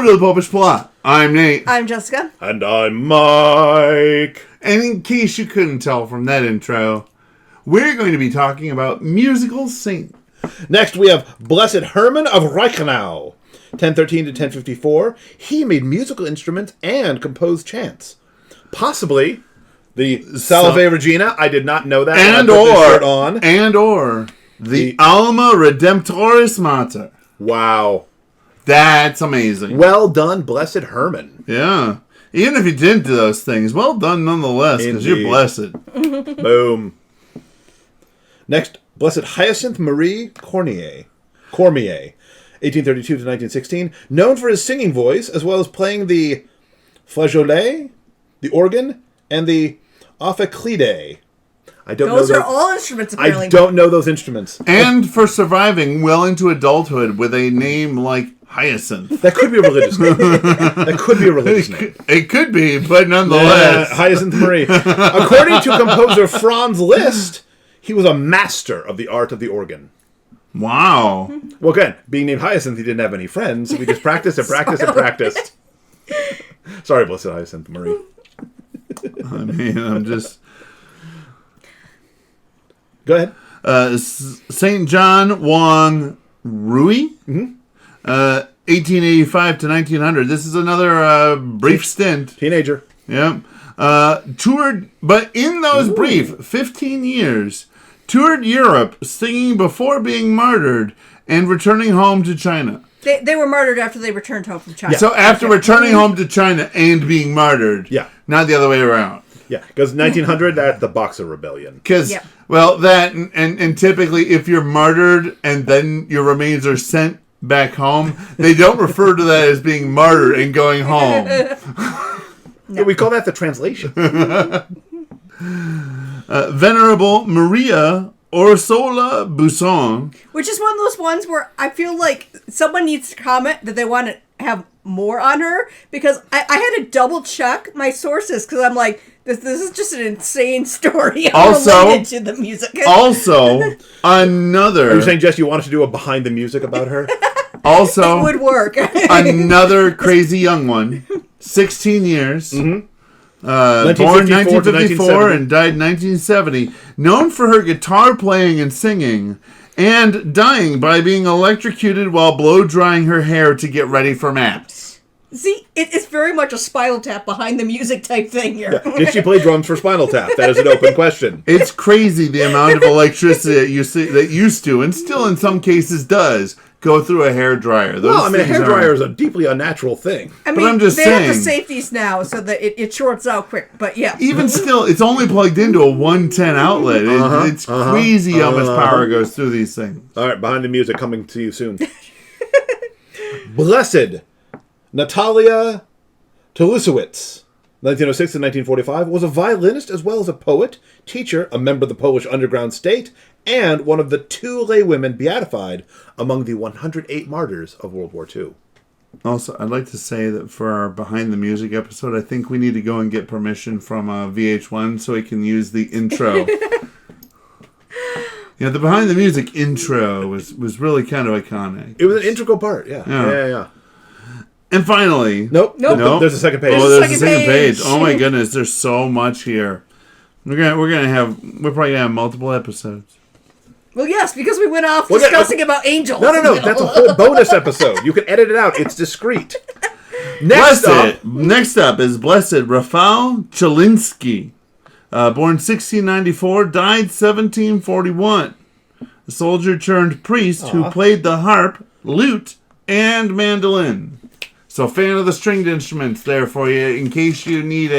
to the Popish Plot. I'm Nate. I'm Jessica. And I'm Mike. And in case you couldn't tell from that intro, we're going to be talking about musical saints. Next, we have Blessed Hermann of Reichenau, 1013 to 1054. He made musical instruments and composed chants. Possibly the Salve Regina. I did not know that. Or the Alma Redemptoris Mater. Wow. That's amazing. Well done, Blessed Hermann. Yeah. Even if you didn't do those things, well done nonetheless, because you're blessed. Boom. Next, Blessed Hyacinth-Marie Cormier, 1832 to 1916, known for his singing voice, as well as playing the flageolet, the organ, and the ophicleide. Those are all instruments, apparently. I don't know those instruments. And for surviving well into adulthood with a name like Hyacinth. That could be a religious name. It could be, but nonetheless. Hyacinth-Marie. According to composer Franz Liszt, he was a master of the art of the organ. Wow. Well, again, being named Hyacinth, he didn't have any friends, so we just practiced and practiced and practiced. Sorry, Blessed Hyacinth-Marie. I mean, I'm just... Go ahead. St. John Wang Rui, 1885 to 1900. This is another brief stint. Teenager. Yep. Toured, but in those brief 15 years, toured Europe singing before being martyred and returning home to China. They were martyred after they returned home from China. Yeah. So after returning home to China and being martyred, not the other way around. Yeah, because 1900, that's the Boxer Rebellion. Because, well, that, and typically if you're martyred and then your remains are sent back home, they don't refer to that as being martyred and going home. No. We call that the translation. Venerable Maria Orsola Bussone. Which is one of those ones where I feel like someone needs to comment that they want to have more on her, because I had to double check my sources, because I'm like, this is just an insane story. Related to the music. Also, another... Are you saying, Jess, you want us to do a behind the music about her? Also... It would work. Another crazy young one. 16 years. Mm-hmm. Born 1954 and died 1970. Known for her guitar playing and singing, and dying by being electrocuted while blow-drying her hair to get ready for Mass. See, it's very much a Spinal Tap behind the music type thing here. Yeah. Did she play drums for Spinal Tap? That is an open question. It's crazy the amount of electricity that used to, and still in some cases does, go through a hairdryer. Well, I mean, a hairdryer is a deeply unnatural thing. I mean, I'm just they saying, have the safeties now so that it shorts out quick, but yeah. Even still, it's only plugged into a 110 outlet. It's crazy how much power goes through these things. All right, behind the music coming to you soon. Blessed Natalia Tulasiewicz, 1906 to 1945, was a violinist as well as a poet, teacher, a member of the Polish underground state, and one of the 2 laywomen beatified among the 108 martyrs of World War II. Also, I'd like to say that for our Behind the Music episode, I think we need to go and get permission from VH1 so we can use the intro. The Behind the Music intro was really kind of iconic. It was an integral part, yeah. And finally... Nope. There's a second page. Oh, there's a second page. Oh my goodness, there's so much here. We're probably gonna have multiple episodes. Well, yes, because we went off discussing about angels. No. That's a whole bonus episode. You can edit it out. It's discreet. Next up is Blessed Rafal Chylinski. Born 1694, died 1741. A soldier turned priest who played the harp, lute, and mandolin. So, fan of the stringed instruments there for you, in case you need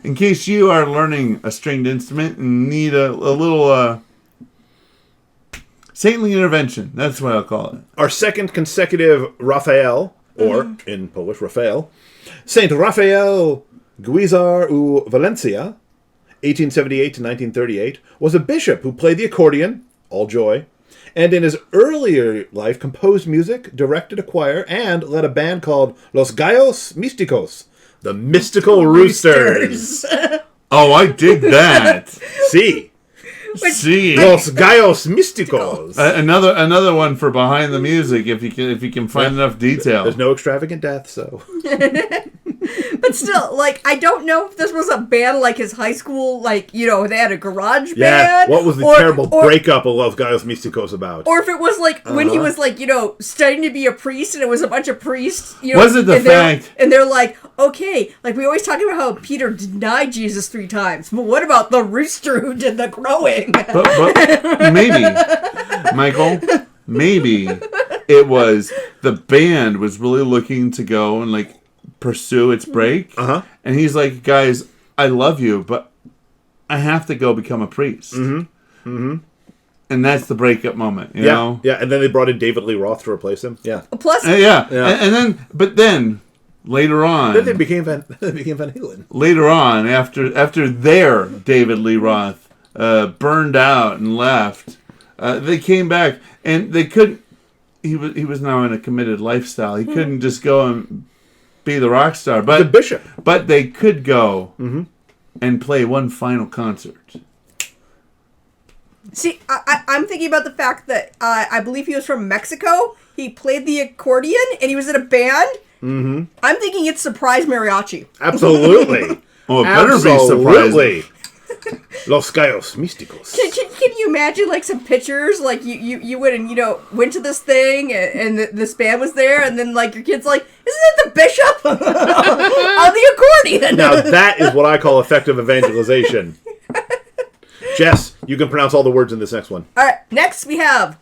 in case you are learning a stringed instrument and need a little saintly intervention. That's what I'll call it. Our second consecutive Rafael, or in Polish, Rafael, Saint Rafael Guizar u Valencia, 1878 to 1938, was a bishop who played the accordion, all joy, and in his earlier life composed music, directed a choir, and led a band called Los Gallos Místicos, the Mystical Roosters. Oh, I dig that. See? See, Los Gallos Místicos. another one for behind the music. If you can find enough detail. There's no extravagant death, so. But still, like, I don't know if this was a band like his high school, like, you know, they had a garage band. What was the terrible breakup of Los Gallos Místicos about? Or if it was like when he was like, you know, studying to be a priest, and it was a bunch of priests. You know, was it the fact? And they're like, okay, like we always talk about how Peter denied Jesus 3 times, but what about the rooster who did the crowing? But maybe, Michael, maybe it was the band was really looking to go and like pursue its break, and he's like, guys, I love you, but I have to go become a priest. And that's the breakup moment, you know? Yeah, and then they brought in David Lee Roth to replace him. Yeah. Plus, and then later on, Then they became Van Halen. Later on, after their David Lee Roth burned out and left, they came back, and they couldn't. He was now in a committed lifestyle. He couldn't just go and be the rock star, but The bishop. But they could go and play one final concert. see, I'm thinking about the fact that I believe he was from Mexico. He played the accordion, and he was in a band. I'm thinking it's Surprise Mariachi. Absolutely. Oh, it better be surprising. Los Gallos Místicos. Can you imagine like some pictures like you went and went to this thing and this band was there, and then like your kid's like, isn't it the bishop on the accordion? Now that is what I call effective evangelization. Jess, you can pronounce all the words in this next one. All right, next we have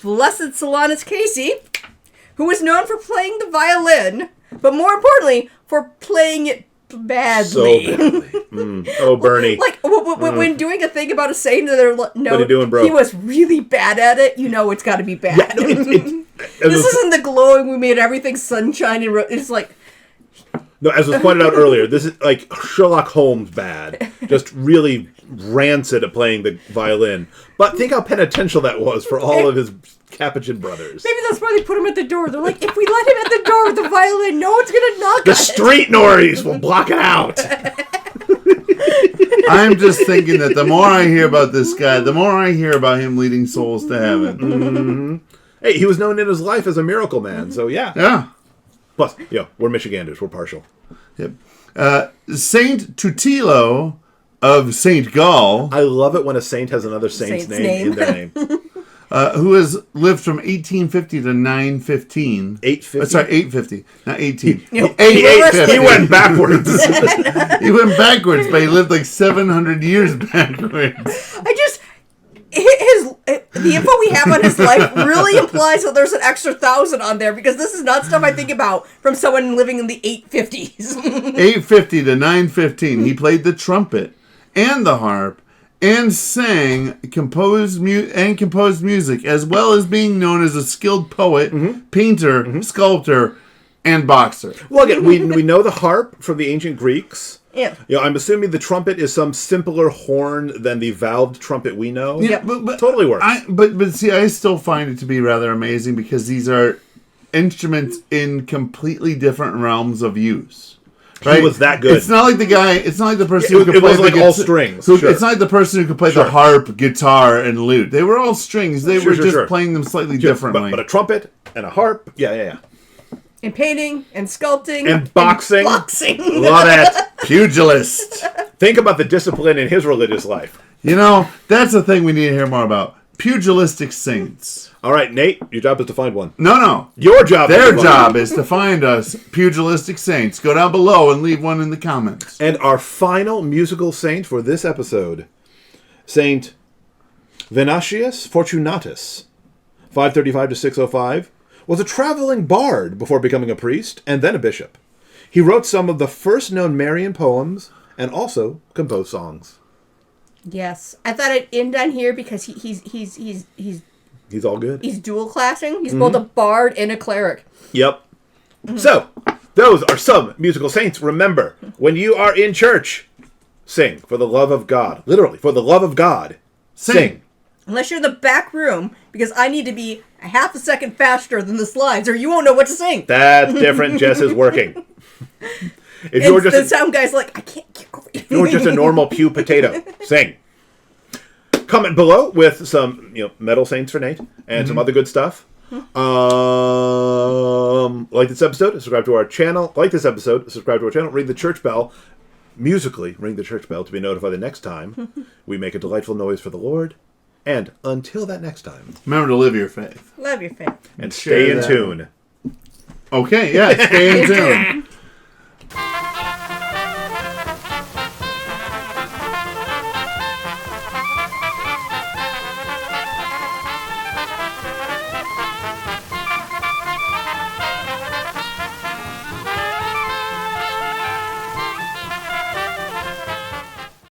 Blessed Solanus Casey, who was known for playing the violin, but more importantly for playing it badly. So badly. Oh, Bernie. Like when doing a thing about a saint, and they're like, no, what are you doing, bro? He was really bad at it. You know, it's got to be bad. Yeah, no, this isn't the glowing. We made everything sunshine and it's like. No, as was pointed out earlier, this is like Sherlock Holmes bad. Just really rancid at playing the violin. But think how penitential that was for all of his Capuchin brothers. Maybe that's why they put him at the door. They're like, if we let him at the door with the violin, no one's going to knock The us. street noise will block it out. I'm just thinking that the more I hear about this guy, the more I hear about him leading souls to heaven. Hey, he was known in his life as a miracle man, so yeah. Yeah. Plus, we're Michiganders. We're partial. Yep. Saint Tutilo of St. Gall, I love it when a saint has another saint's name in their name. who has lived from 1850 to 915. 850? Sorry, 850, not 18. Yep. 850. He went backwards. He went backwards, but he lived like 700 years backwards. The info we have on his life really implies that there's an extra 1,000 on there, because this is not stuff I think about from someone living in the 850s. 850 to 915, he played the trumpet and the harp and sang, composed music, as well as being known as a skilled poet, painter, sculptor, and boxer. Well, again, we know the harp from the ancient Greeks. Yeah. I'm assuming the trumpet is some simpler horn than the valved trumpet we know. Yeah, but totally works. But see, I still find it to be rather amazing because these are instruments in completely different realms of use. Right? He was that good. It's not like the guy. It's not like the person who could it play was like all strings. Sure. It's not like the person who could play the harp, guitar, and lute. They were all strings. They were just playing them slightly differently. But a trumpet and a harp, yeah. And painting, and sculpting, and boxing. Love it. Pugilist. Think about the discipline in his religious life. That's the thing we need to hear more about. Pugilistic saints. All right, Nate, your job is to find one. No. Your job. Their job is to find us pugilistic saints. Go down below and leave one in the comments. And our final musical saint for this episode, Saint Venantius Fortunatus, 535 to 605, was a traveling bard before becoming a priest and then a bishop. He wrote some of the first known Marian poems and also composed songs. Yes, I thought I'd end on here because he's all good. He's dual classing. He's both a bard and a cleric. Yep. So, those are some musical saints. Remember, when you are in church, sing for the love of God. Literally, for the love of God, sing. Unless you're in the back room, because I need to be a half a second faster than the slides, or you won't know what to sing. That's different. Jess is working. If you're just the sound guy's like, I can't get over you. If you're just a normal pew potato, sing. Comment below with some metal saints for Nate and some other good stuff. Like this episode, subscribe to our channel. Like this episode, subscribe to our channel. Ring the church bell. Musically, ring the church bell to be notified the next time we make a delightful noise for the Lord. And until that next time, remember to live your faith. Love your faith. And stay in tune. Okay, yeah, stay in tune.